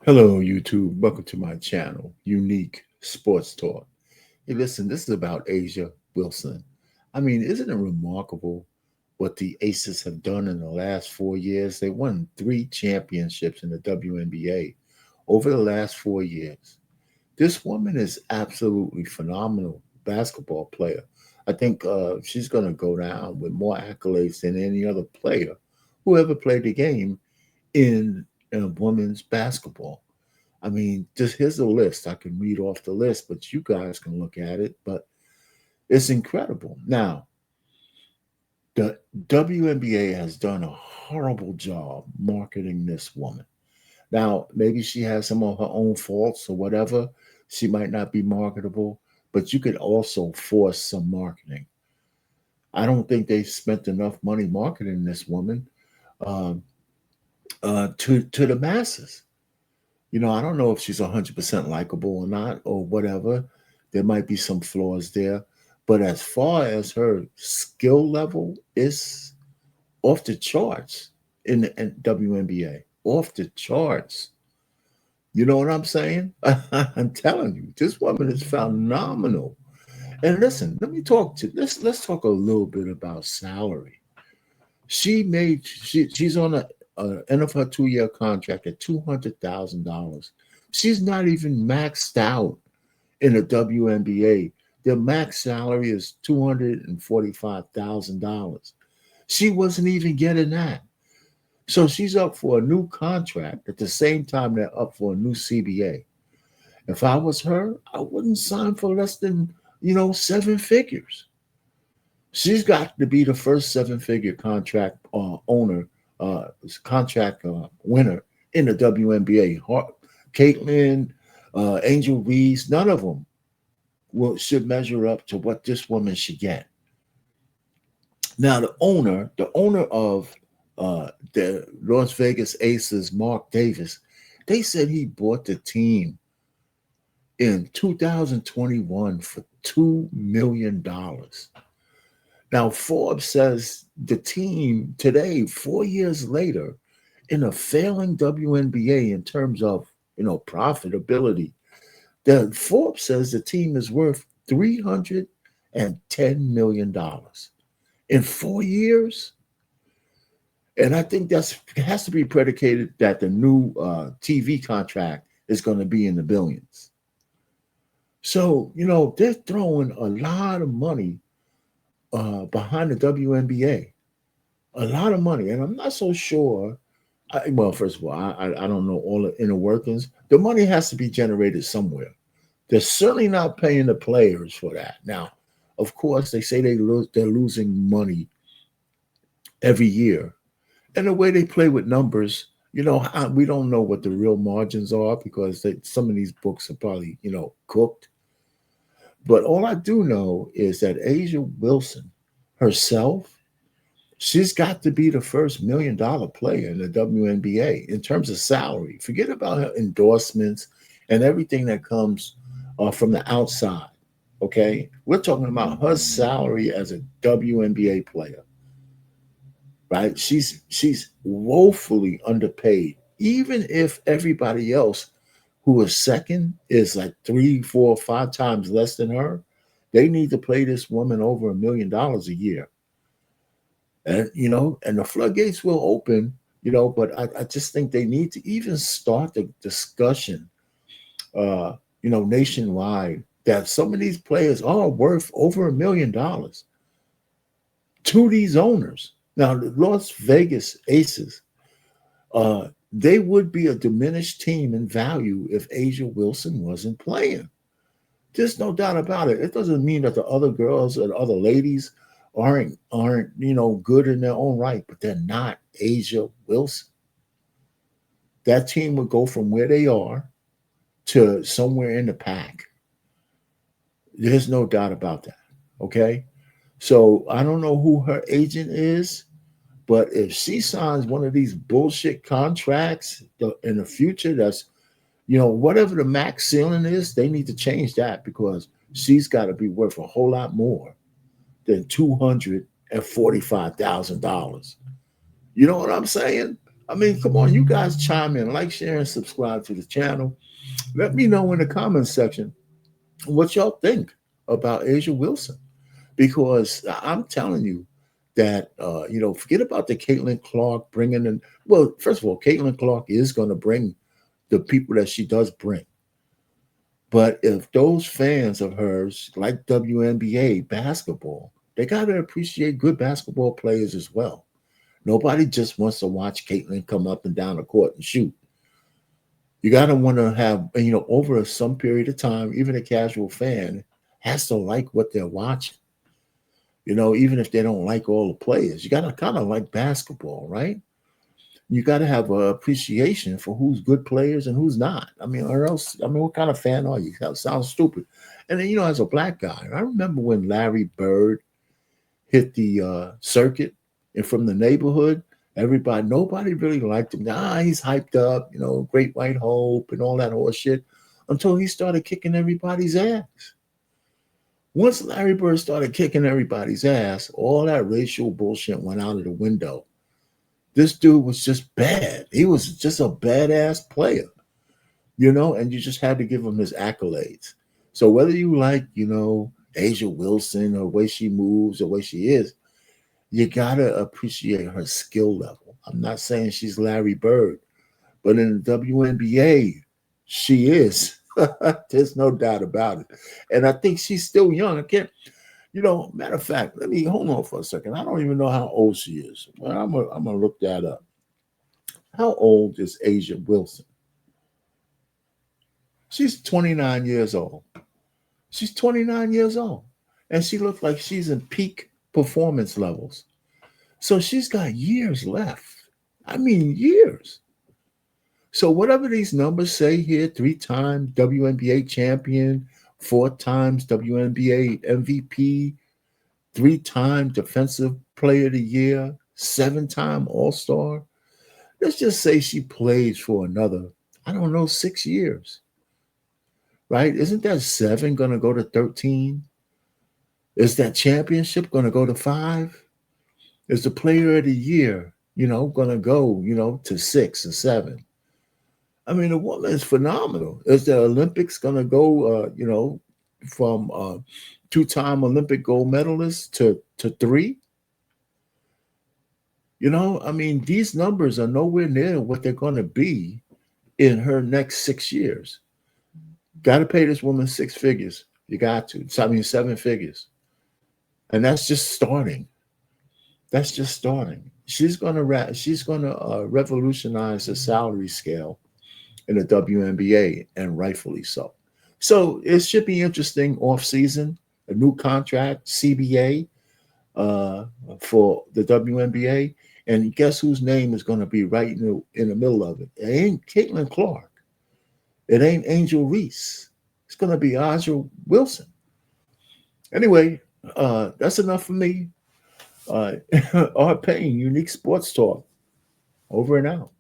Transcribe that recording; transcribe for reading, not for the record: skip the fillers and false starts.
Hello, YouTube. Welcome to my channel, Unique Sports Talk. Hey, listen, this is about Asia Wilson. I mean, isn't it remarkable what the Aces have done in the last 4 years? They won three championships in the WNBA over the last 4 years. This woman is absolutely phenomenal basketball player. I think she's going to go down with more accolades than any other player who ever played the game in women's basketball. I mean, just here's a list. I can read off the list, but you guys can look at it. But it's incredible. Now, the WNBA has done a horrible job marketing this woman. Now, maybe she has some of her own faults or whatever. She might not be marketable, but you could also force some marketing. I don't think they spent enough money marketing this woman um, to the masses. I don't know if she's 100% likable or not or whatever. There might be some flaws there. But as far as her skill level is off the charts in the WNBA, off the charts. You know what I'm saying? I'm telling you, this woman is phenomenal. And listen, let's talk a little bit about salary. She's on a end of her 2 year contract at $200,000. She's not even maxed out in the WNBA. The max salary is $245,000. She wasn't even getting that. So she's up for a new contract at the same time they're up for a new CBA. If I was her, I wouldn't sign for less than, seven figures. She's got to be the first seven-figure contract owner, contract winner in the WNBA. Caitlin, Angel Reese, none of them should measure up to what this woman should get. Now, the owner of the Las Vegas Aces, Mark Davis, they said he bought the team in 2021 for $2 million. Now, Forbes says the team today, 4 years later, in a failing WNBA in terms of profitability, the Forbes says the team is worth $310 million in 4 years. And I think it has to be predicated that the new TV contract is going to be in the billions. So, they're throwing a lot of money behind the WNBA, a lot of money. And I'm not so sure. Well, first of all, I don't know all the inner workings. The money has to be generated somewhere. They're certainly not paying the players for that. Now, of course, they say they're losing money every year. And the way they play with numbers, we don't know what the real margins are because some of these books are probably, cooked. But all I do know is that Asia Wilson herself, she's got to be the first $1 million player in the WNBA in terms of salary. Forget about her endorsements and everything that comes from the outside. Okay, we're talking about her salary as a WNBA player, right? She's woefully underpaid, even if everybody else who is second is like 3, 4, 5 times less than her. They need to play this woman over $1 million a year. And the floodgates will open, but I just think they need to even start the discussion, nationwide, that some of these players are worth over $1 million to these owners. Now, the Las Vegas Aces, they would be a diminished team in value if Asia Wilson wasn't playing. There's no doubt about it. It doesn't mean that the other girls and other ladies aren't good in their own right, but they're not Asia Wilson. That team would go from where they are to somewhere in the pack. There's no doubt about that. Okay. So I don't know who her agent is, but if she signs one of these bullshit contracts in the future, that's, whatever the max ceiling is, they need to change that because she's got to be worth a whole lot more than $245,000. You know what I'm saying? I mean, come on, you guys chime in, like, share, and subscribe to the channel. Let me know in the comments section what y'all think about Asia Wilson, because I'm telling you that forget about the Caitlin Clark bringing in. Well, first of all, Caitlin Clark is going to bring the people that she does bring. But if those fans of hers like WNBA basketball, they got to appreciate good basketball players as well. Nobody just wants to watch Caitlin come up and down the court and shoot. You got to want to have, over some period of time, even a casual fan has to like what they're watching. Even if they don't like all the players, you got to kind of like basketball, right? You got to have an appreciation for who's good players and who's not. I mean, or else, what kind of fan are you? That sounds stupid. And then, as a black guy, I remember when Larry Bird hit the circuit and from the neighborhood, nobody really liked him. He's hyped up, great white hope and all that horse shit until he started kicking everybody's ass. Once Larry Bird started kicking everybody's ass, all that racial bullshit went out of the window. This dude was just bad. He was just a badass player, and you just had to give him his accolades. So whether you like, Asia Wilson or the way she moves, the way she is, you got to appreciate her skill level. I'm not saying she's Larry Bird, but in the WNBA, she is. There's no doubt about it. And I think she's still young. I can't, matter of fact, let me hold on for a second. I don't even know how old she is. But I'm gonna look that up. How old is Asia Wilson? She's 29 years old. She's 29 years old. And she looks like she's in peak performance levels. So she's got years left. I mean, years. So whatever these numbers say here, 3-time WNBA champion, 4 times WNBA MVP, 3-time defensive player of the year, 7-time All-Star. Let's just say she plays for another, I don't know, 6 years. Right? Isn't that 7 going to go to 13? Is that championship going to go to 5? Is the player of the year, going to go, to 6 or 7? I mean, the woman is phenomenal. Is the Olympics going to go, from 2-time Olympic gold medalist to 3? I mean, these numbers are nowhere near what they're going to be in her next 6 years. Got to pay this woman 6 figures. You got to. 7 figures. And that's just starting. That's just starting. She's going to revolutionize the salary scale in the WNBA, and rightfully so. So it should be interesting off season, a new contract, CBA for the WNBA. And guess whose name is going to be right in the middle of it? It ain't Caitlin Clark. It ain't Angel Reese. It's going to be Aja Wilson. Anyway, that's enough for me. Art Payne, Unique Sports Talk. Over and out.